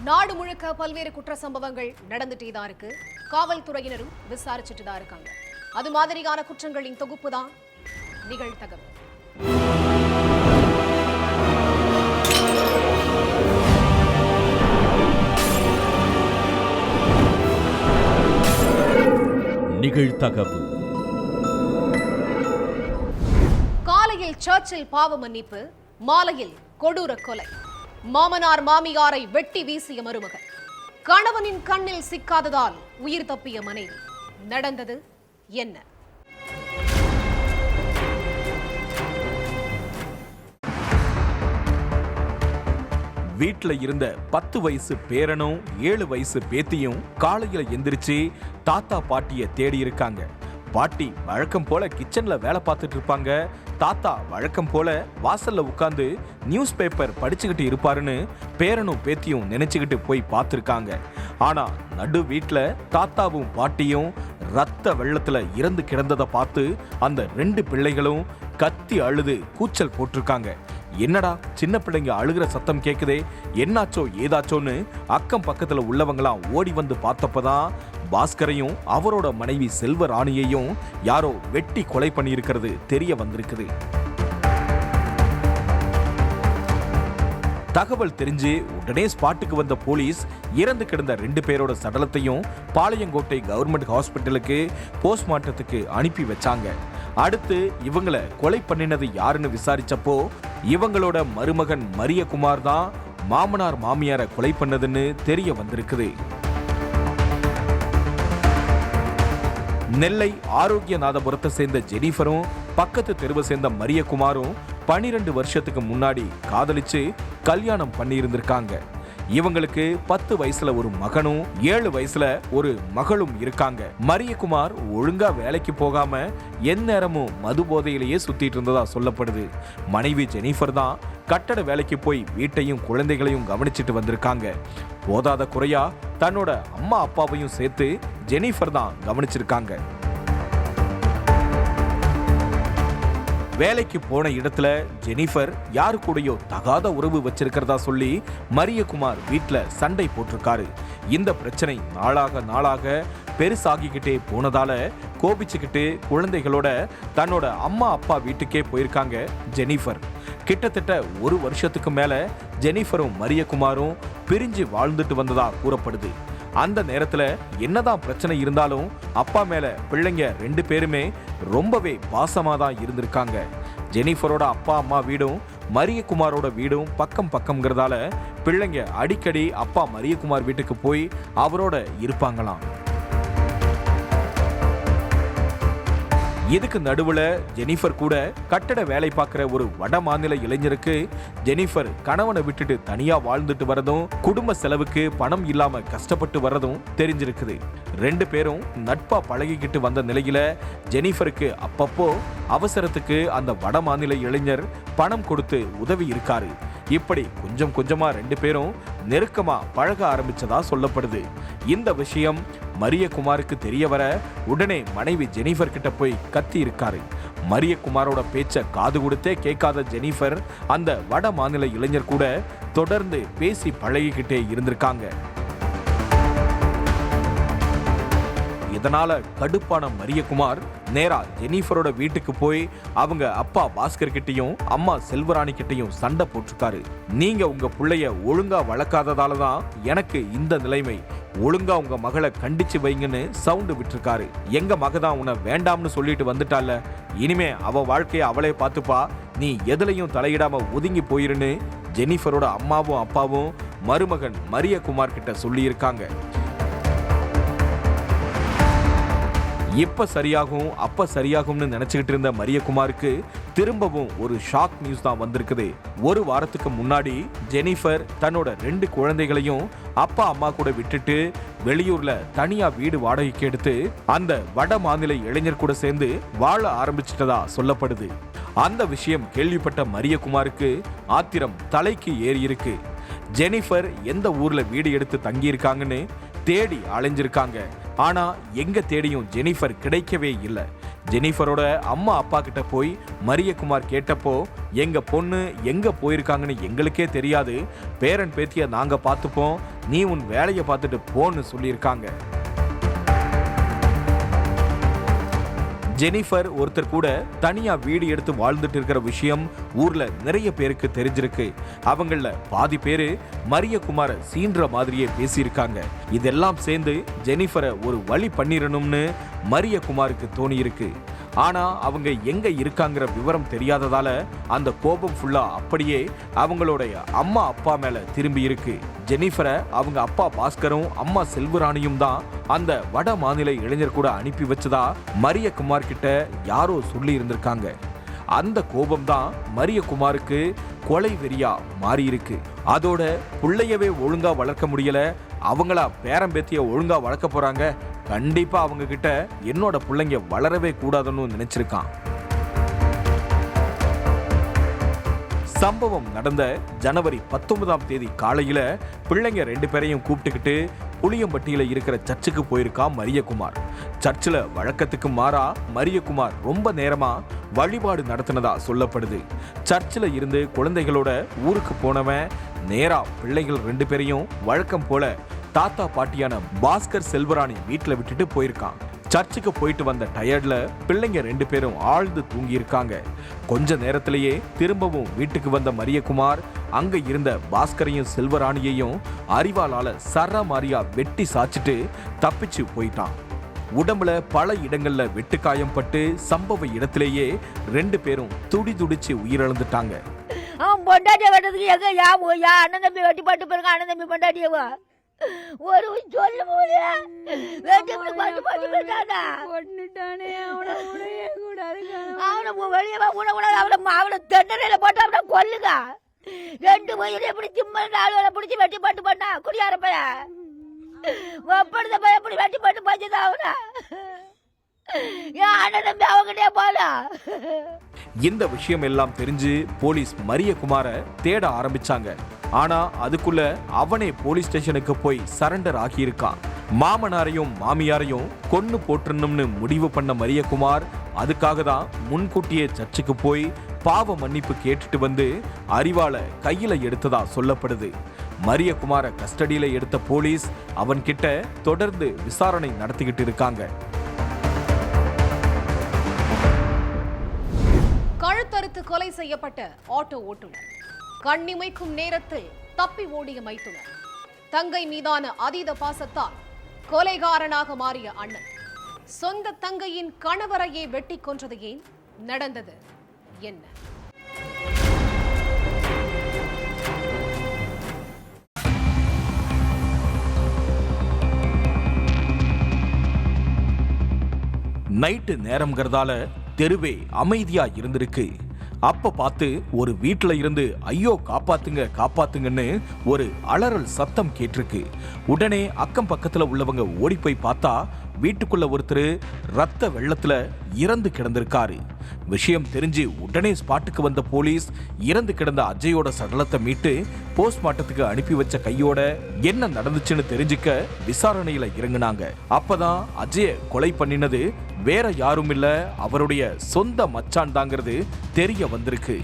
நாடு முழுக்க பல்வேறு குற்ற சம்பவங்கள் நடந்துட்டே தான் இருக்கு. காவல்துறையினரும் விசாரிச்சுட்டு தான் இருக்காங்க. அது மாதிரியான குற்றங்களின் தொகுப்பு தான் நிகழ்தகவு. நிகழ்தகவு. காலையில் சர்ச்சில் பாவ மன்னிப்பு, மாலையில் கொடூர கொலை. மாமனார் மாமியாரை வெட்டி வீசிய மருமகன், கணவனின் கண்ணில் சிக்காததால் உயிர் தப்பிய மனைவி. நடந்தது என்ன? வீட்டுல இருந்த 10 வயசு பேரனும் 7 வயசு பேத்தியும் காலையில எந்திரிச்சு தாத்தா பாட்டிய தேடி இருக்காங்க. பாட்டி வழக்கம் போல கிச்சன்ல வேலை பார்த்துட்டு இருப்பாங்க. தாத்தா வழக்கம் போல வாசல்ல உட்கார்ந்து நியூஸ் பேப்பர் படிச்சுக்கிட்டு இருப்பாருன்னு பேரனும் பேத்தியும் நினைச்சுக்கிட்டு போய் பார்த்துருக்காங்க. ஆனா நடு வீட்டுல தாத்தாவும் பாட்டியும் ரத்த வெள்ளத்துல இறந்து கிடந்ததை பார்த்து அந்த 2 பிள்ளைகளும் கத்தி அழுது கூச்சல் போட்டிருக்காங்க. என்னடா சின்ன பிள்ளைங்க அழுகிற சத்தம் கேக்குதே, என்னாச்சோ ஏதாச்சோன்னு அக்கம் பக்கத்துல உள்ளவங்களாம் ஓடி வந்து பார்த்தப்பதான் பாஸ்கரையும் அவரோட மனைவி செல்வராணியையும் யாரோ வெட்டி கொலை பண்ணியிருக்கிறது தெரிய வந்திருக்குது. தகவல் தெரிஞ்சு உடனே ஸ்பாட்டுக்கு வந்த போலீஸ் இறந்து கிடந்த 2 பேரோட சடலத்தையும் பாளையங்கோட்டை கவர்மெண்ட் ஹாஸ்பிட்டலுக்கு போஸ்ட்மார்ட்டத்துக்கு அனுப்பி வச்சாங்க. அடுத்து இவங்களை கொலை பண்ணினது யாருன்னு விசாரிச்சப்போ இவங்களோட மருமகன் மரியகுமார் தான் மாமனார் மாமியாரை கொலை பண்ணதுன்னு தெரிய வந்திருக்குது. நெல்லை ஆரோக்கியநாதபுரத்தை சேர்ந்த ஜெனிஃபரும் பக்கத்து தெருவை சேர்ந்த மரியகுமாரும் 12 வருஷத்துக்கு முன்னாடி காதலிச்சு கல்யாணம் பண்ணி இருந்திருக்காங்க. இவங்களுக்கு 10 வயசுல ஒரு மகனும் 7 வயசுல ஒரு மகளும் இருக்காங்க. மரியகுமார் ஒழுங்கா வேலைக்கு போகாம எந்நேரமும் மது போதையிலேயே சுத்திட்டு இருந்ததா சொல்லப்படுது. மனைவி ஜெனிஃபர் தான் கட்டட வேலைக்கு போய் வீட்டையும் குழந்தைகளையும் கவனிச்சுட்டு வந்திருக்காங்க. போதாத குறையா தன்னோட அம்மா அப்பாவையும் சேர்த்து ஜெனிஃபர் தான் கவனிச்சிருக்காங்க. வேலைக்கு போன இடத்துல ஜெனிஃபர் யாரு கூடயோ தகாத உறவு வச்சிருக்கிறதா சொல்லி மரியகுமார் வீட்டுல சண்டை போட்டிருக்காரு. இந்த பிரச்சனை நாளாக பெருசாகிக்கிட்டே போனதால கோபிச்சுக்கிட்டு குழந்தைகளோட தன்னோட அம்மா அப்பா வீட்டுக்கே போயிருக்காங்க ஜெனிஃபர். கிட்டத்தட்ட 1 வருஷத்துக்கு மேல ஜெனிஃபரும் மரியகுமாரும் பிரிஞ்சு வாழ்ந்துட்டு வந்ததா கூறப்படுது. அந்த நேரத்துல என்னதான் பிரச்சனை இருந்தாலும் அப்பா மேல பிள்ளைங்க 2 பேருமே ரொம்பவே பாசமா தான் இருந்திருக்காங்க. ஜெனிஃபரோட அப்பா அம்மா வீடும் மரியகுமாரோட வீடும் பக்கம்ங்கிறதால பிள்ளைங்க அடிக்கடி அப்பா மரியகுமார் வீட்டுக்கு போய் அவரோட இருப்பாங்களாம். இதுக்கு நடுவுல ஜெனிஃபர் கூட கட்டட வேலை பார்க்கிற ஒரு வட மாநில இளைஞருக்கு ஜெனிஃபர் கணவனை விட்டுட்டு தனியா வாழ்ந்துட்டு வரதும் குடும்ப செலவுக்கு பணம் இல்லாம கஷ்டப்பட்டு வரதும் தெரிஞ்சிருக்குது. 2 பேரும் நட்பா பழகிக்கிட்டு வந்த நிலையில ஜெனிஃபருக்கு அப்பப்போ அவசரத்துக்கு அந்த வட மாநில இளைஞர் பணம் கொடுத்து உதவி இருக்காரு. இப்படி கொஞ்சம் கொஞ்சமா 2 பேரும் நெருக்கமா பழக ஆரம்பிச்சதா சொல்லப்படுது. இந்த விஷயம் மரியகுமாருக்கு தெரிய வர உடனே மனைவி ஜெனிஃபர் கிட்ட போய் கத்தி இருக்காரு. மரியகுமாரோட பேச்ச காது கொடுத்தே கேட்காத ஜெனிஃபர் அந்த வட மாநில இளைஞர் கூட தொடர்ந்து பேசி பழகிக்கிட்டே இருந்திருக்காங்க. இதனால கடுப்பான மரியகுமார் நேரா ஜெனிஃபரோட வீட்டுக்கு போய் அவங்க அப்பா பாஸ்கர் கிட்டையும் அம்மா செல்வராணி கிட்டையும் சண்டை போட்டிருக்காரு. நீங்க உங்க பிள்ளைய ஒழுங்கா வளர்க்காததால தான் எனக்கு இந்த நிலைமை, ஒழுங்கா உங்க மகளை கண்டிச்சு வைங்கன்னு சவுண்டு விட்டுருக்காரு. எங்க மகதான் உன்னை வேண்டாம்னு சொல்லிட்டு வந்துட்டால, இனிமே அவ வாழ்க்கைய அவளே பார்த்துப்பா, நீ எதுலையும் தலையிடாம ஒதுங்கி போயிருன்னு ஜெனிஃபரோட அம்மாவும் அப்பாவும் மருமகன் மரியகுமார் கிட்ட சொல்லி இருக்காங்க. இப்ப சரியாகும் அப்ப சரியாகும்னு நினைச்சுக்கிட்டு இருந்த மரியகுமாருக்கு திரும்பவும் ஒரு ஷாக் நியூஸ் தான் வந்திருக்குது. 1 வாரத்துக்கு முன்னாடி ஜெனிஃபர் தன்னோட 2 குழந்தைகளையும் அப்பா அம்மா கூட விட்டுட்டு வெளியூர்ல தனியா வீடு வாடகைக்கு எடுத்து அந்த வட மாநில இளைஞர் கூட சேர்ந்து வாழ ஆரம்பிச்சிட்டதா சொல்லப்படுது. அந்த விஷயம் கேள்விப்பட்ட மரியகுமாருக்கு ஆத்திரம் தலைக்கு ஏறி இருக்கு. ஜெனிஃபர் எந்த ஊர்ல வீடு எடுத்து தங்கி இருக்காங்கன்னு தேடி அலைஞ்சிருக்காங்க. ஆனா எங்க தேடியும் ஜெனிஃபர் கிடைக்கவே இல்லை. ஜெனிஃபரோட அம்மா அப்பா கிட்ட போய் மரியகுமார் கேட்டப்போ எங்க பொண்ணு எங்க போயிருக்காங்கன்னு எங்களுக்கே தெரியாது, பேரன் பேத்திய நாங்க பார்த்துப்போம், நீ உன் வேலையை பார்த்துட்டு போன்னு சொல்லியிருக்காங்க. ஜெனிஃபர் ஒருத்தர் கூட தனியா வீடு எடுத்து வாழ்ந்துட்டு இருக்கிற விஷயம் ஊர்ல நிறைய பேருக்கு தெரிஞ்சிருக்கு. அவங்கள பாதி பேரு மரியகுமார சீன்ற மாதிரியே பேசியிருக்காங்க. இதெல்லாம் சேர்ந்து ஜெனிஃபரை ஒரு வழி பண்ணிரணும்னு மரியகுமாருக்கு தோணி இருக்கு. ஆனா அவங்க எங்க இருக்காங்கிற விவரம் தெரியாததால அந்த கோபம் ஃபுல்லா அப்படியே அவங்களுடைய அம்மா அப்பா மேல திரும்பி இருக்கு. ஜெனிஃபரை அவங்க அப்பா பாஸ்கரும் அம்மா செல்வராணியும் தான் அந்த வட மாநில இளைஞர் கூட அனுப்பி வச்சதா மரியகுமார் கிட்ட யாரோ சொல்லி இருந்திருக்காங்க. அந்த கோபம் தான் மரியகுமாருக்கு கொலை வெறியா மாறி இருக்கு. அதோட பிள்ளையவே ஒழுங்கா வளர்க்க முடியல, அவங்களா பேரம்பேத்திய ஒழுங்கா வளர்க்க போறாங்க, கண்டிப்பா அவங்க கிட்ட என்னோட பிள்ளைங்க வளரவே கூடாதுன்னு நினைச்சிருக்கான். சம்பவம் நடந்த ஜனவரி 19ஆம் தேதி காலையில பிள்ளைங்க 2 பேரையும் கூப்பிட்டுக்கிட்டு புளியம்பட்டியில இருக்கிற சர்ச்சுக்கு போயிருக்கான் மரியகுமார். சர்ச்சில் வழக்கத்துக்கு மாறா மரியகுமார் ரொம்ப நேரமா வழிபாடு நடத்தினதா சொல்லப்படுது. சர்ச்சில் இருந்து குழந்தைகளோட ஊருக்கு போனவன் நேரா பிள்ளைகள் 2 பேரையும் வழக்கம் போல தாத்தா பாட்டியான பாஸ்கர் செல்வராணி வீட்டுல விட்டுட்டு போயிருக்கான். சர்ச்சுக்கு போயிட்டு வந்த டயர்ட்ல பிள்ளைங்க 2 பேரும் ஆழ்ந்து தூங்கி இருக்காங்க. கொஞ்ச நேரத்திலேயே திரும்பவும் வீட்டுக்கு வந்த மரியகுமார் அங்க இருந்த பாஸ்கரையும் செல்வராணியையும் அரிவாளால சரமாரியா வெட்டி சாச்சிட்டு தப்பிச்சு போயிட்டான். உடம்புல பல இடங்கள்ல வெட்டுக்காயம் பட்டு சம்பவ இடத்திலேயே 2 பேரும் துடி துடிச்சு உயிரிழந்துட்டாங்க. அவன் பொண்டாட்டிய வெட்டதுக்கு எங்க யா அண்ணன் தம்பி வெட்டி பட்டு பிறகு அண்ணன் தம்பி பொண்டாட்டியவா ஒரு சொல்லு போது வெட்டி அவனை தெண்டரையில போட்டு அவனை கொல்லுங்க. 2 வயது எப்படி சிம்மன் ஆளுகளை பிடிச்சி வெட்டி பட்டு பண்ணா குடியார பைய ஒப்படுத பைய எப்படி வெட்டி பட்டு பச்சுதான் அவனை என் அண்ணன் தம்பி அவங்கிட்டே போலாம். இந்த விஷயம் எல்லாம் தெரிஞ்சு போலீஸ் மரியகுமார தேட ஆரம்பிச்சாங்க. ஆனா அதுக்குள்ள அவனே போலீஸ் ஸ்டேஷனுக்கு போய் சரண்டர் ஆகியிருக்கான். மாமனாரையும் மாமியாரையும் கொன்னு போட்டுறணும்னு முடிவு பண்ண மரியகுமார் அதுக்காக தான் முன்கூட்டியே சர்ச்சுக்கு போய் பாவ மன்னிப்பு கேட்டுட்டு வந்து அரிவாளை கையில எடுத்ததா சொல்லப்படுது. மரியகுமார கஸ்டடியில எடுத்த போலீஸ் அவன்கிட்ட தொடர்ந்து விசாரணை நடத்திக்கிட்டு இருக்காங்க. கழுத்தறுத்து கொலை செய்யப்பட்ட ஆட்டோ ஓட்டுநர், கண்ணிமைக்கும் நேரத்தில் தப்பி ஓடிய மைத்துனர், தங்கை மீதான அதீத பாசத்தால் கொலைகாரனாக மாறிய அண்ணன், சொந்த தங்கையின் கணவரையே வெட்டி கொன்றது ஏன்? நடந்தது என்ன? நைட்டு நேரம்ங்கிறதால தெருவே அமைதியா இருந்திருக்கு. அப்ப பார்த்து ஒரு வீட்டுல இருந்து ஐயோ காப்பாத்துங்க காப்பாத்துங்கன்னு ஒரு அலறல் சத்தம் கேட்டிருக்கு. உடனே அக்கம் பக்கத்துல உள்ளவங்க ஓடி போய் பார்த்தா வீட்டுக்குள்ள ஒருத்தர் ரத்த வெள்ளத்துல இறந்து கிடந்திருக்காரு. விஷயம் தெரிஞ்சு உடனே ஸ்பாட்டுக்கு வந்த போலீஸ் இறந்து கிடந்த அஜயோட சடலத்தை மீட்டு போஸ்ட்மார்ட்டத்துக்கு அனுப்பி வச்ச கையோட என்ன நடந்துச்சுன்னு தெரிஞ்சுக்க விசாரணையில இறங்குனாங்க. அப்பதான் அஜய கொலை பண்ணினது வேற யாரும் இல்ல, அவருடைய சொந்த மச்சான் தாங்கிறது தெரிய வந்திருக்கு.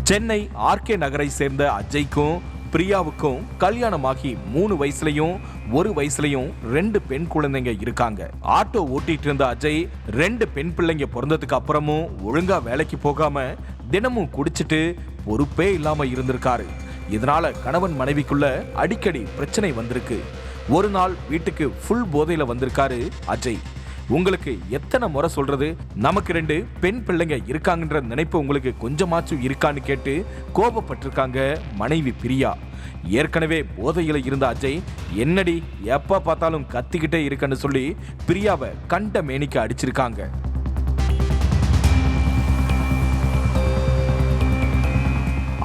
சென்னை ஆர்கே நகரை சேர்ந்த அஜய்க்கும் பிரியாவுக்கும் கல்யாணமாகி 3 வயசுலயும் 1 வயசுலயும் 2 பெண் குழந்தைங்க இருக்காங்க. ஆட்டோ ஓட்டிட்டு இருந்த அஜய் 2 பெண் பிள்ளைங்க பிறந்ததுக்கு அப்புறமும் ஒழுங்கா வேலைக்கு போகாம தினமும் குடிச்சிட்டு பொறுப்பே இல்லாம இருந்திருக்காரு. இதனால கணவன் மனைவிக்குள்ள அடிக்கடி பிரச்சனை வந்திருக்கு. ஒரு நாள் வீட்டுக்கு ஃபுல் போதையில வந்திருக்காரு அஜய். உங்களுக்கு எத்தனை முறை சொல்றது, நமக்கு 2 பெண் பிள்ளைங்க இருக்காங்கன்ற நினைப்பு உங்களுக்கு கொஞ்சமாச்சும் இருக்கான்னு கேட்டு கோபப்பட்டிருக்காங்க மனைவி பிரியா. ஏற்கனவே போதையில இருந்த அஜய் என்னடி எப்ப பார்த்தாலும் கத்திக்கிட்டே இருக்கன்னு சொல்லி பிரியாவை கண்ட மேனிக்கு அடிச்சிருக்காங்க.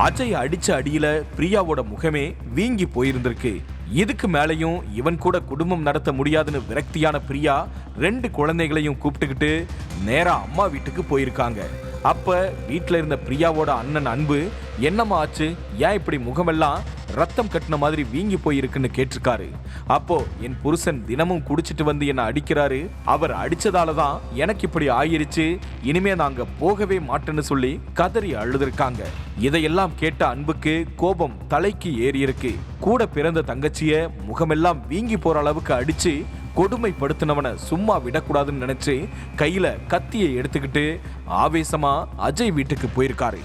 அஜய் அடிச்ச அடியில பிரியாவோட முகமே வீங்கி போயிருந்திருக்கு. இதுக்கு மேலையும் இவன் கூட குடும்பம் நடத்த முடியாதுன்னு விரக்தியான பிரியா 2 குழந்தைகளையும் கூப்பிட்டுக்கிட்டு நேரா அம்மா வீட்டுக்கு போயிருக்காங்க. அப்ப வீட்டுல இருந்த பிரியாவோட அண்ணன் அன்பு, என்னம்மா ஆச்சு, ஏன் இப்படி முகமெல்லாம் ரத்தம் கட்டின மாதிரி வீங்கி போயிருக்குன்னு கேட்டிருக்காரு. அப்போ என் புருஷன் தினமும் குடிச்சிட்டு வந்து என்ன அடிக்கிறாரு, அவர் அடிச்சதாலதான் எனக்கு இப்படி ஆயிருச்சு, இனிமே நாங்க போகவே மாட்டேன்னு சொல்லி கதறி அழுதுருக்காங்க. இதையெல்லாம் கேட்ட அன்புக்கு கோபம் தலைக்கு ஏறி இருக்கு. கூட பிறந்த தங்கச்சிய முகமெல்லாம் வீங்கி போற அளவுக்கு அடிச்சு கொடுமைப்படுத்தினவனை சும்மா விடக்கூடாதுன்னு நினைச்சு கையில கத்தியை எடுத்துக்கிட்டு ஆவேசமா அஜய் வீட்டுக்கு போயிருக்காரு.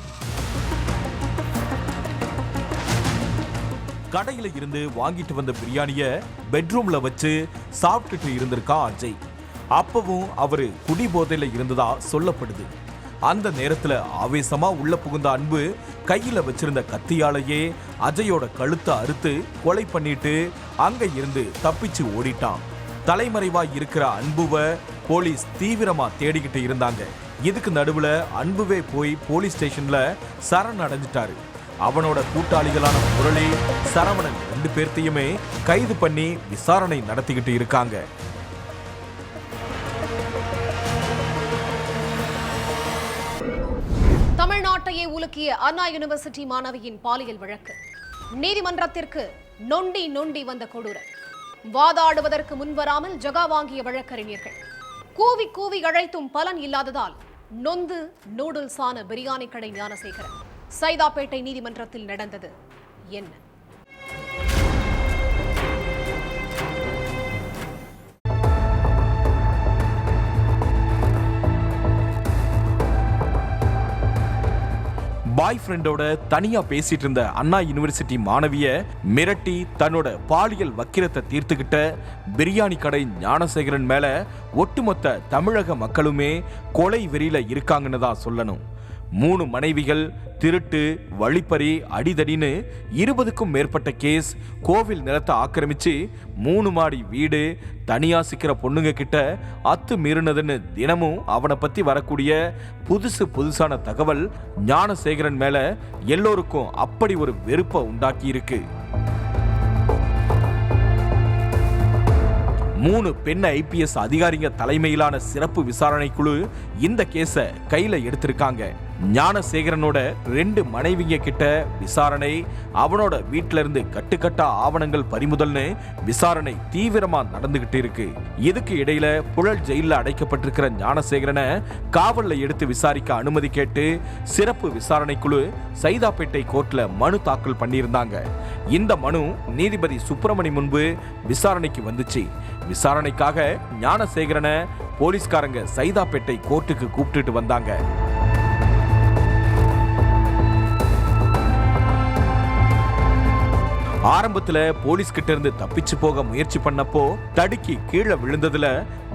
கடையில இருந்து வாங்கிட்டு வந்த பிரியாணிய பெட்ரூம்ல வச்சு சாப்பிட்டுட்டு இருந்திருக்கான் அஜய். அப்பவும் அவரு குடி போதையில இருந்ததா சொல்லப்படுது. அந்த நேரத்துல ஆவேசமா உள்ள புகுந்த அன்பு கையில வச்சிருந்த கத்தியாலேயே அஜயோட கழுத்தை அறுத்து கொலை பண்ணிட்டு அங்க இருந்து தப்பிச்சு ஓடிட்டான். தலைமறைவா இருக்கிற அன்புவை போலீஸ் தீவிரமா தேடிக்கிட்டு இருந்தாங்க. இதுக்கு நடுவுல அன்புவே போய் போலீஸ் ஸ்டேஷன்ல சரண் அடைஞ்சிட்டாரு. அவனோட கூட்டாளிகளான முரளி, சரவணன் 2 பேர்த்தையுமே கைது பண்ணி விசாரணை நடத்திக்கிட்டு இருக்காங்க. தமிழ்நாட்டையே உலுக்கிய அண்ணா யூனிவர்சிட்டி மாணவியின் பாலியல் வழக்கு நீதிமன்றத்திற்கு நொண்டி நொண்டி வந்த கொடூரம். வாதாடுவதற்கு முன்வராமல் ஜகா வாங்கிய வழக்கறிஞர்கள். கூவி கூவி அழைத்தும் பலன் இல்லாததால் நொந்து நூடுல்ஸ் ஆன பிரியாணி கடை ஞானசேகரன். சைதாப்பேட்டை நீதிமன்றத்தில் நடந்தது என்ன? பாய் ஃப்ரெண்டோட தனியா பேசிட்டு இருந்த அண்ணா யூனிவர்சிட்டி மாணவிய மிரட்டி தன்னோட பாலியல் வக்கிரத்தை தீர்த்துக்கிட்ட பிரியாணி கடை ஞானசேகரன் மேல ஒட்டுமொத்த தமிழக மக்களுமே கொலை வெறியில இருக்காங்கன்னு தான் சொல்லணும். 3 மனைவிகள், திருட்டு, வழிப்பறி, அடிதடின்னு 20க்கும் மேற்பட்ட கேஸ், கோவில் நிலத்தை ஆக்கிரமிச்சு 3 மாடி வீடு, தனியாசிக்கிற பொண்ணுங்க கிட்ட அத்து மீறினதுன்னு தினமும் அவனை பத்தி வரக்கூடிய புதுசான தகவல் ஞானசேகரன் மேல எல்லோருக்கும் அப்படி ஒரு வெறுப்பை உண்டாக்கி இருக்கு. 3 பெண் IPS அதிகாரிங்க தலைமையிலான சிறப்பு விசாரணை குழு இந்த கேஸை கையில எடுத்திருக்காங்க. ஞானசேகரனோட 2 மனைவிங்க கிட்ட விசாரணை, அவனோட வீட்டில இருந்து கட்டுக்கட்டா ஆவணங்கள் பறிமுதல்னு விசாரணை தீவிரமா நடந்துகிட்டு இருக்கு. இதுக்கு இடையில புழல் ஜெயில அடைக்கப்பட்டிருக்கிற ஞானசேகரனை காவல்ல எடுத்து விசாரிக்க அனுமதி கேட்டு சிறப்பு விசாரணை குழு சைதாப்பேட்டை கோர்ட்ல மனு தாக்கல் பண்ணியிருந்தாங்க. இந்த மனு நீதிபதி சுப்பிரமணி முன்பு விசாரணைக்கு வந்துச்சு. விசாரணைக்காக ஞானசேகரனை போலீஸ்காரங்க சைதாப்பேட்டை கோர்ட்டுக்கு கூப்பிட்டுட்டு வந்தாங்க. ஆரம்பத்துல போலீஸ் கிட்ட இருந்து தப்பிச்சு போக முயற்சி பண்ணப்போ தடுக்கி கீழே விழுந்ததுல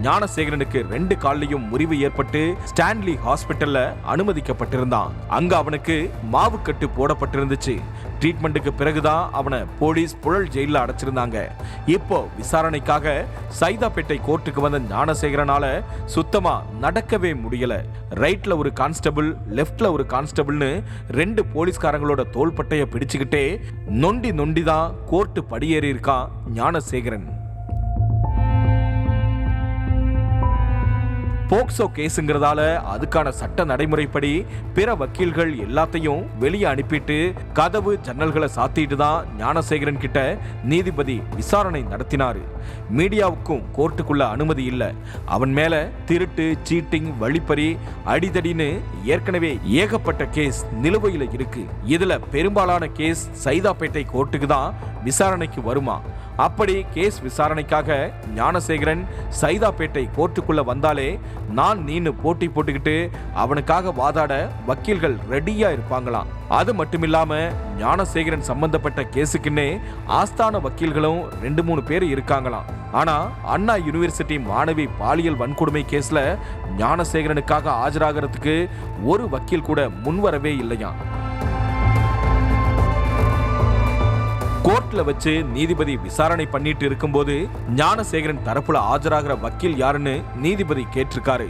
ஞானசேகரனுக்கு 2 கால்லையும் முறிவு ஏற்பட்டு ஸ்டான்லி ஹாஸ்பிட்டல்ல அனுமதிக்கப்பட்டிருந்தான். அங்க அவனுக்கு மாவுக்கட்டு போடப்பட்டிருந்துச்சு. ட்ரீட்மெண்ட்டுக்கு பிறகுதான் அவனை போலீஸ் புழல் ஜெயில அடைச்சிருந்தாங்க. இப்போ விசாரணைக்காக சைதாப்பேட்டை கோர்ட்டுக்கு வந்த ஞானசேகரனால சுத்தமா நடக்கவே முடியல. ரைட்ல ஒரு கான்ஸ்டபிள், லெப்ட்ல ஒரு கான்ஸ்டபிள்னு 2 போலீஸ்காரங்களோட தோள்பட்டைய பிடிச்சுக்கிட்டே நொண்டி நொண்டிதான் கோர்ட்டு படியேறி இருக்கான் ஞானசேகரன். போக்சோ கேஸுங்கிறதால அதுக்கான சட்ட நடைமுறைப்படி பிற வக்கீல்கள் எல்லாத்தையும் வெளியே அனுப்பிட்டு கதவு ஜன்னல்களை சாத்திட்டு தான் ஞானசேகரன் கிட்ட நீதிபதி விசாரணை நடத்தினாரு. மீடியாவுக்கும் கோர்ட்டுக்குள்ள அனுமதி இல்லை. அவன் மேல திருட்டு, சீட்டிங், வழிப்பறி, அடிதடின்னு ஏற்கனவே ஏகப்பட்ட கேஸ் நிலுவையில் இருக்கு. இதுல பெரும்பாலான கேஸ் சைதாப்பேட்டை கோர்ட்டுக்கு தான் விசாரணைக்கு வருமா. அப்படி கேஸ் விசாரணைக்காக ஞானசேகரன் சைதாப்பேட்டை கோர்ட்டுக்குள்ள வந்தாலே நான் நீனு போட்டி போட்டுக்கிட்டு அவனுக்காக வாதாட வக்கீல்கள் ரெடியா இருப்பாங்களாம். அது மட்டுமில்லாம ஞானசேகரன் சம்பந்தப்பட்ட கேஸுக்குன்னே ஆஸ்தான வக்கீல்களும் 2-3 பேர் இருக்காங்களாம். ஆனா அண்ணா யூனிவர்சிட்டி மாணவி பாலியல் வன்கொடுமை கேஸ்ல ஞானசேகரனுக்காக ஆஜராகிறதுக்கு ஒரு வக்கீல் கூட முன்வரவே இல்லையா. கோர்ட்ல வச்சு நீதிபதி விசாரணை பண்ணிட்டு இருக்கும்போது ஞானசேகரன் தரப்புல ஆஜராகிற வக்கீல் யாருன்னு நீதிபதி கேட்டிருக்காரு.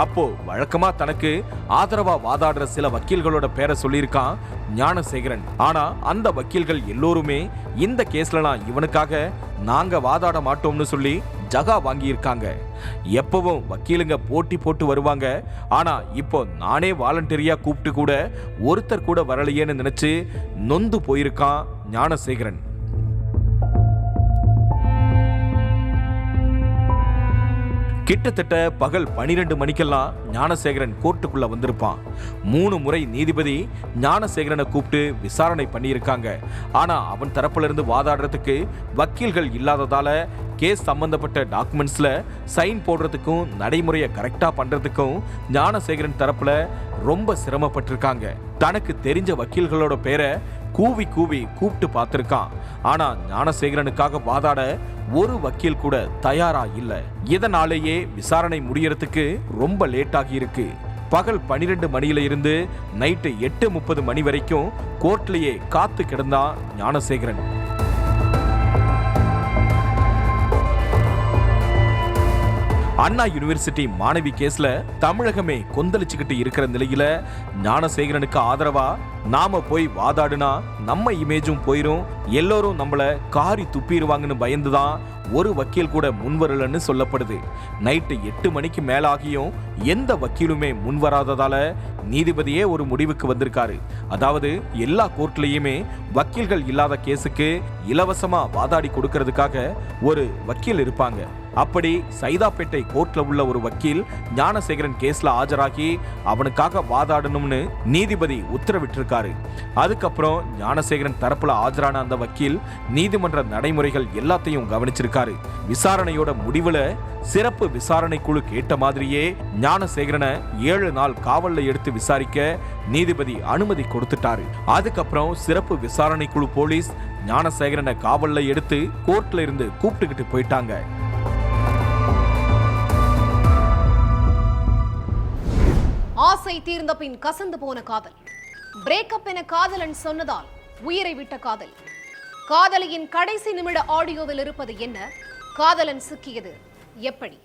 அப்போ வழக்கமா தனக்கு ஆதரவா வாதாடுற சில வக்கீல்களோட பேரை சொல்லியிருக்கான் ஞானசேகரன். ஆனா அந்த வக்கீல்கள் எல்லோருமே இந்த கேஸ்லாம் இவனுக்காக நாங்க வாதாட மாட்டோம்னு சொல்லி ஜகா வாங்கி இருக்காங்க. எப்பவும் வக்கீலுங்க போட்டி போட்டு வருவாங்க. ஆனா இப்போ நானே வாலண்டரியா கூப்பிட்டு கூட ஒருத்தர் கூட வரலையேன்னு நினைச்சு நொந்து போயிருக்கான் ஞானசேகரன். கிட்டத்தட்ட பகல் 12 மணிக்கெல்லாம் ஞானசேகரன் கோர்ட்டுக்குள்ள வந்திருப்பான். 3 முறை நீதிபதி ஞானசேகரனை கூப்பிட்டு விசாரணை பண்ணியிருக்காங்க. ஆனா அவன் தரப்புல இருந்து வாதாடுறதுக்கு வக்கீல்கள் இல்லாததால கேஸ் சம்பந்தப்பட்ட டாக்குமெண்ட்ஸ்ல சைன் போடுறதுக்கும் நடைமுறையை கரெக்டா பண்றதுக்கும் ஞானசேகரன் தரப்புல ரொம்ப சிரமப்பட்டிருக்காங்க. தனக்கு தெரிஞ்ச வக்கீல்களோட பேரை கூவி கூவி கூப்பிட்டு பார்த்திருக்கான். ஆனா ஞானசேகரனுக்காக வாதாட ஒரு வக்கீல் கூட தயாரா இல்ல. இதனாலேயே விசாரணை முடியறதுக்கு ரொம்ப லேட் ஆகி இருக்கு. பகல் 12 மணியில இருந்து நைட்டு 8:30 மணி வரைக்கும் கோர்ட்லயே காத்து கிடந்தான் ஞானசேகரன். அண்ணா யூனிவர்சிட்டி மாணவி கேஸ்ல தமிழகமே கொந்தளிச்சுக்கிட்டு இருக்கிற நிலையில ஞானசேகரனுக்கு ஆதரவா நாம போய் வாதாடுனா நம்ம இமேஜும் போயிரும், எல்லோரும் நம்மள காரி துப்பிடுவாங்கன்னு பயந்துதான் ஒரு வக்கீல் கூட முன்வரலன்னு சொல்லப்படுது. நைட்டு 8 மணிக்கு மேலாகியும் எந்த வக்கீலுமே முன்வராததால நீதிபதியே ஒரு முடிவுக்கு வந்திருக்காரு. அதாவது எல்லா கோர்ட்லயுமே வக்கீல்கள் இல்லாத கேஸுக்கு இலவசமா வாதாடி கொடுக்கறதுக்காக ஒரு வக்கீல் இருப்பாங்க. அப்படி சைதாப்பேட்டை கோர்ட்ல உள்ள ஒரு வக்கீல் ஞானசேகரன் கேஸ்ல ஆஜராகி அவனுக்காக வாதாடணும்னு நீதிபதி உத்தரவிட்டிருக்காரு. அதுக்கப்புறம் ஞானசேகரன் தரப்புல ஆஜரான அந்த வக்கீல் நீதிமன்ற நடைமுறைகள் எல்லாத்தையும் கவனிச்சிருக்காரு. விசாரணையோட முடிவுல சிறப்பு விசாரணை குழு கேட்ட மாதிரியே ஞானசேகரனை 7 நாள் காவல்ல எடுத்து விசாரிக்க நீதிபதி அனுமதி கொடுத்துட்டாரு. அதுக்கப்புறம் சிறப்பு விசாரணை குழு போலீஸ் ஞானசேகரனை காவல்ல எடுத்து கோர்ட்ல இருந்து கூப்பிட்டுக்கிட்டு போயிட்டாங்க. ஆசை தீர்ந்த பின் கசந்து போன காதல், பிரேக்கப் என காதலன் சொன்னதால் உயிரை விட்ட காதல், காதலியின் கடைசி நிமிட ஆடியோவில் இருப்பது என்ன, காதலன் சிக்கியது எப்படி?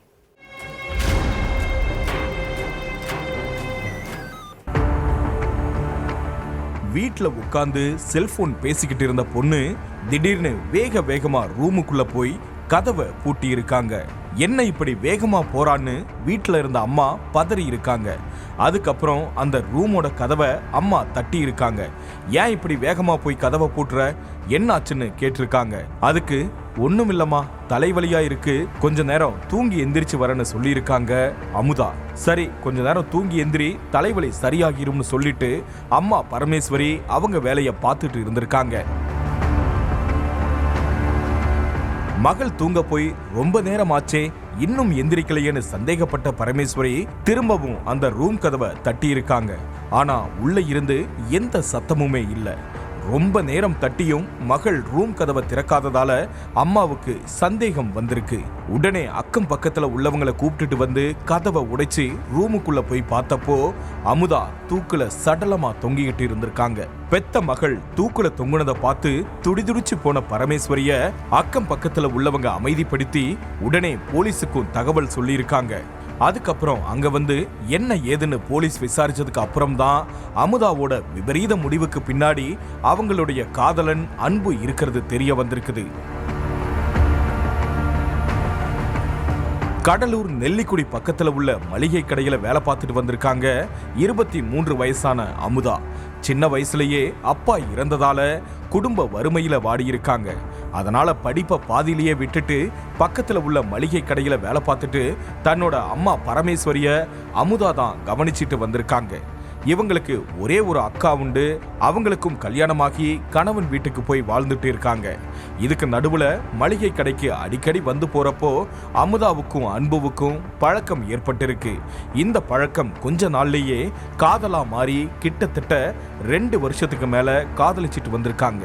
வீட்ல உட்கார்ந்து செல்போன் பேசிக்கிட்டு இருந்த பொண்ணு திடீர்னு வேகமா ரூமுக்குள்ள போய் கதவை பூட்டி இருக்காங்க. என்ன இப்படி வேகமா போறான்னு வீட்டுல இருந்த அம்மா பதறி இருக்காங்க. அதுக்கப்புறம் அந்த ரூமோட கதவை அம்மா தட்டி இருக்காங்க. ஏன் இப்படி வேகமா போய் கதவை பூட்டுற, என்ன ஆச்சுன்னு கேட்டிருக்காங்க. அதுக்கு ஒண்ணுமில்லம்மா, தலைவலியா இருக்கு, கொஞ்ச நேரம் தூங்கி எந்திரிச்சு வரேன்னு சொல்லியிருக்காங்க அமுதா. சரி, கொஞ்ச நேரம் தூங்கி எந்திரி, தலைவலி சரியாகிரும்னு சொல்லிட்டு அம்மா பரமேஸ்வரி அவங்க வேலையை பார்த்துட்டு இருந்திருக்காங்க. மகள் தூங்க போய் ரொம்ப நேரம் ஆச்சே, இன்னும் எந்திரிக்கலையேன்னு சந்தேகப்பட்ட பரமேஸ்வரி திரும்பவும் அந்த ரூம் கதவை தட்டி இருக்காங்க. ஆனா உள்ள இருந்து எந்த சத்தமுமே இல்லை. ரொம்ப நேரம் தட்டியும் மகள் ரூம் கதவை திறக்காததால அம்மாவுக்கு சந்தேகம் வந்திருக்கு. உடனே அக்கம் பக்கத்துல உள்ளவங்களை கூப்பிட்டுட்டு வந்து கதவை உடைச்சு ரூமுக்குள்ள போய் பார்த்தப்போ அமுதா தூக்குல சடலமா தொங்கிக்கிட்டு இருந்திருக்காங்க. பெத்த மகள் தூக்குல தொங்குனதை பார்த்து துடிதுடிச்சு போன பரமேஸ்வரிய அக்கம் பக்கத்துல உள்ளவங்க அமைதிப்படுத்தி உடனே போலீஸுக்கும் தகவல் சொல்லியிருக்காங்க. அதுக்கப்புறம் அங்க வந்து என்ன ஏதுன்னு போலீஸ் விசாரிச்சதுக்கு அப்புறம் தான் அமுதாவோட விபரீத முடிவுக்கு பின்னாடி அவங்களுடைய காதலன் அன்பு இருக்கிறது தெரிய வந்திருக்குது. கடலூர் நெல்லிக்குடி பக்கத்துல உள்ள மளிகை கடையில வேலை பார்த்துட்டு வந்திருக்காங்க 23 வயசான அமுதா. சின்ன வயசுலயே அப்பா இறந்ததால குடும்ப வறுமையில வாடியிருக்காங்க. அதனால படிப்பை பாதியிலேயே விட்டுட்டு பக்கத்துல உள்ள மளிகை கடையில வேலை பார்த்துட்டு தன்னோட அம்மா பரமேஸ்வரிய அமுதா தான் கவனிச்சிட்டு வந்திருக்காங்க. இவங்களுக்கு ஒரே ஒரு அக்கா உண்டு. அவங்களுக்கும் கல்யாணமாகி கணவன் வீட்டுக்கு போய் வாழ்ந்துட்டு இருக்காங்க. இதுக்கு நடுவுல மளிகை கடைக்கு அடிக்கடி வந்து போறப்போ அமுதாவுக்கும் அன்புவுக்கும் பழக்கம் ஏற்பட்டிருக்கு. இந்த பழக்கம் கொஞ்ச நாள்லயே காதலா மாறி கிட்டத்தட்ட 2 வருஷத்துக்கு மேல காதலிச்சிட்டு வந்திருக்காங்க.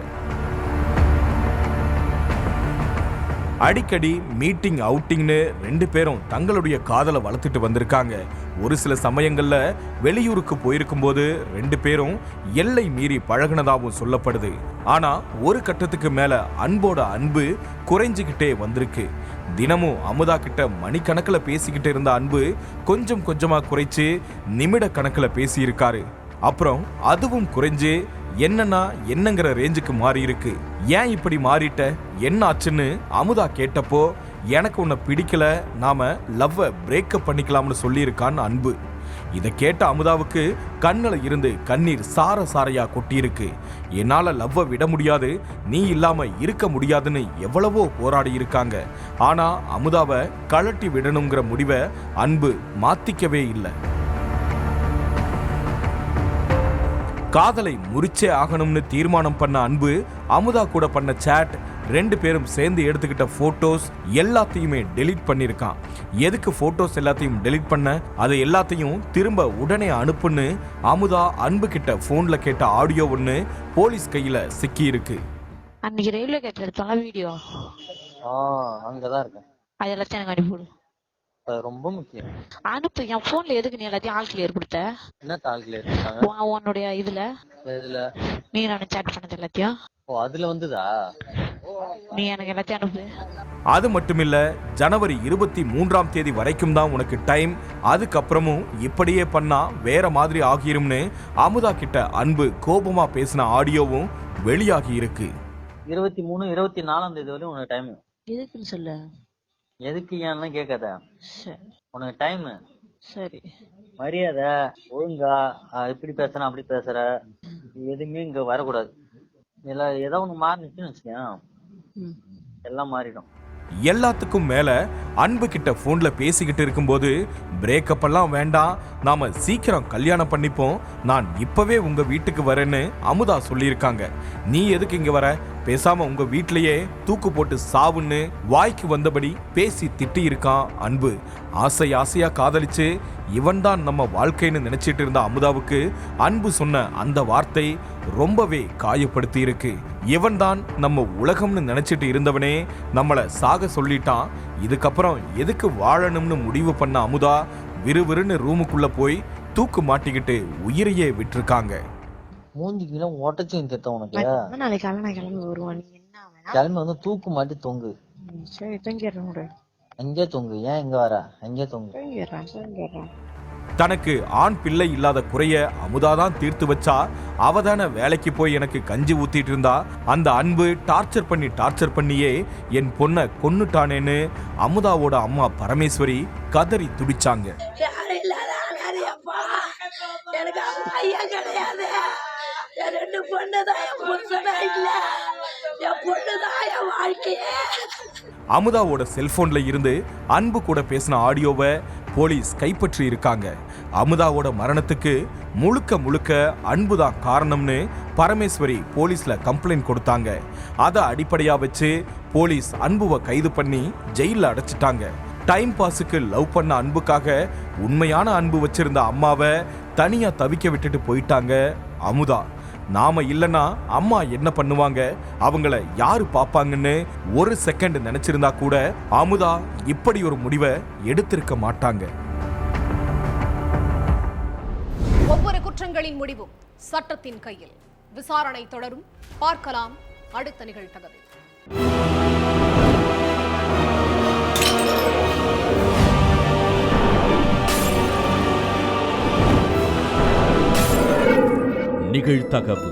அடிக்கடி மீட்டிங் அவுட்டிங்னு 2 பேரும் தங்களுடைய காதலை வளர்த்துட்டு வந்திருக்காங்க. ஒரு சில சமயங்கள்ல வெளியூருக்கு போயிருக்கும் போது 2 பேரும் எல்லை மீறி பழகினதாகவும் சொல்லப்படுது. ஆனா ஒரு கட்டத்துக்கு மேல அன்போட அன்பு குறைஞ்சுக்கிட்டே வந்திருக்கு. தினமும் அமுதா கிட்ட மணிக்கணக்கில் பேசிக்கிட்டு இருந்த அன்பு கொஞ்சம் கொஞ்சமா குறைச்சு நிமிட கணக்கில் பேசியிருக்காரு. அப்புறம் அதுவும் குறைஞ்சு என்னங்கிற ரேஞ்சுக்கு மாறி இருக்கு. ஏன் இப்படி மாறிட்ட, என்ன ஆச்சுன்னு அமுதா கேட்டப்போ எனக்கு உன்னை பிடிக்கல, நாம லவ்வை பிரேக்கப் பண்ணிக்கலாம்னு சொல்லியிருக்கான்னு அன்பு. இதை கேட்ட அமுதாவுக்கு கண்ணுல இருந்து கண்ணீர் சார சாரையா கொட்டியிருக்கு. என்னால லவ்வை விட முடியாது, நீ இல்லாம இருக்க முடியாதுன்னு எவ்வளவோ போராடி இருக்காங்க. ஆனா அமுதாவை கழட்டி விடணுங்கிற முடிவை அன்பு மாத்திக்கவே இல்லை. காதலை முறிச்சே ஆகணும்னு தீர்மானம் பண்ண அன்பு அமுதா கூட பண்ண சாட், 2 பேரும் சேர்ந்து எடுத்துக்கிட்ட போட்டோஸ் எல்லாத்தையுமே டெலீட் பண்ணிருக்கான். எதுக்கு போட்டோஸ் எல்லாத்தையும் டெலீட் பண்ண, அதை எல்லாத்தையும் திரும்ப உடனே அனுப்புன்னு அமுதா அன்பு கிட்ட போன்ல கேட்ட ஆடியோ ஒண்ணு போலீஸ் கையில சிக்கி இருக்கு. அன்னைக்கு ரயில்வே கேட்ல எடுத்தால வீடியோ அங்கதான் இருக்கேன். அது எல்லாத்தையும் எனக்கு அனுப்பிவிடு. அது ரொம்ப முக்கியம். அனுப்பு. என் போன்ல எதுக்கு நீ எல்லாத்தையும் ஆல் கிளியர் கொடுத்த? என்ன ஆல் கிளியர் கொடுத்தாங்க? உன்னுடைய இதுல நீ நான் சாட் பண்ணது எல்லாத்தையும். ஓ, அதுல வந்துதா? நீ எனக்கு எல்லாத்தையும் அனுப்பு. அது மட்டுமில்ல, ஜனவரி 23ஆம் தேதி வரைக்கும் தான் உனக்கு டைம், அதுக்கப்புறமும் இப்படியே பண்ணா வேற மாதிரி ஆகிரும்னு அமுதா கிட்ட அன்பு கோபமா பேசின ஆடியோவும் வெளியாகி இருக்கு. 23, 24ஆம் தேதி வரையும் உனக்கு டைம். எதுக்குன்னு சொல்லு. எதுக்கு ஏன்னா கேட்காத, உனக்கு டைம். சரி, மரியாதை ஒழுங்கா இப்படி பேசுற அப்படி பேசுற எதுவுமே இங்க வரக்கூடாது. ஏதோ ஒண்ணு மாறினுச்சுன்னு வச்சுக்கேன், எல்லாம் மாறிடும். எல்லாத்துக்கும் மேல அன்பு கிட்ட போன்ல பேசிக்கிட்டு இருக்கும்போது, பிரேக்கப் எல்லாம் வேண்டாம், நாம சீக்கிரம் கல்யாணம் பண்ணிப்போம், நான் இப்பவே உங்க வீட்டுக்கு வரேன்னு அமுதா சொல்லியிருக்காங்க. நீ எதுக்கு இங்க வர, பேசாம உங்க வீட்லயே தூக்கு போட்டு சாவுன்னு வாய்க்கு வந்தபடி பேசி திட்டி இருக்கான் அன்பு. ஆசை ஆசையா காதலிச்சு இவன் தான் நம்ம வாழ்க்கைன்னு நினைச்சிட்டு இருந்த அமுதாவுக்கு அன்பு சொன்ன அந்த வார்த்தை ரொம்பவே காயப்படுத்தி இருக்கு. இவன் தான் நம்ம உலகம்னு நினைச்சிட்டு இருந்தவனே நம்மள சாக சொல்லிட்டான், இதுக்கப்புறம் எதுக்கு வாழணும்னு முடிவு பண்ண அமுதா விறுவிறுன்னு ரூமுக்குள்ள போய் தூக்கு மாட்டிக்கிட்டு உயிரையே விட்டுருக்காங்க. மூஞ்சிக்கு உடச்சு திட்ட உனக்கு. நாளைக்கு காலையில நான் கிளம்பி வருவான். நீ என்ன கிளம்பி வந்து தூக்கு மாட்டி தொங்கு. சரி, தூங்கிடுறேன். அங்கே தொங்கு. ஏன் இங்க வர? அங்கே தொங்கு. தூங்கிடுறேன். தனக்கு ஆண் பிள்ளை இல்லாத குறைய அமுதாதான் தீர்த்து வச்சா, அவதான வேலைக்கு போய் எனக்கு கஞ்சி ஊத்திட்டு இருந்தா, அந்த அன்பு டார்ச்சர் பண்ணியே என் பொண்ணை கொன்னுட்டானேன்னு அமுதாவோட அம்மா பரமேஸ்வரி கதறி துடிச்சாங்க. எனக்கு ஐயா கிடையாது, என் 2 பொண்ணுதான், என் புருஷனா இல்ல, என் பொண்ணுதான் என் வாழ்க்கையே. அமுதாவோட செல்போன்ல இருந்து அன்பு கூட பேசின ஆடியோவை போலீஸ் கைப்பற்றி இருக்காங்க. அமுதாவோட மரணத்துக்கு முழுக்க அன்புதான் காரணம்னு பரமேஸ்வரி போலீஸ்ல கம்ப்ளைண்ட் கொடுத்தாங்க. அதை அடிப்படையா வச்சு போலீஸ் அன்புவை கைது பண்ணி ஜெயில அடைச்சிட்டாங்க. டைம் பாஸுக்கு லவ் பண்ண அன்புக்காக உண்மையான அன்பு வச்சிருந்த அம்மாவை தனியா தவிக்க விட்டுட்டு போயிட்டாங்க அமுதா. நாம இல்லனா அம்மா என்ன பண்ணுவாங்க, அவங்கள யாரு பாப்பாங்கன்னு ஒரு செகண்ட் நினைச்சிருந்தா கூட அமுதா இப்படி ஒரு முடிவை எடுத்திருக்க மாட்டாங்க. ஒவ்வொரு குற்றங்களின் முடிவும் சட்டத்தின் கையில். விசாரணை தொடரும். பார்க்கலாம் அடுத்த நிகழ்தகவில். நிகழ்தகவு.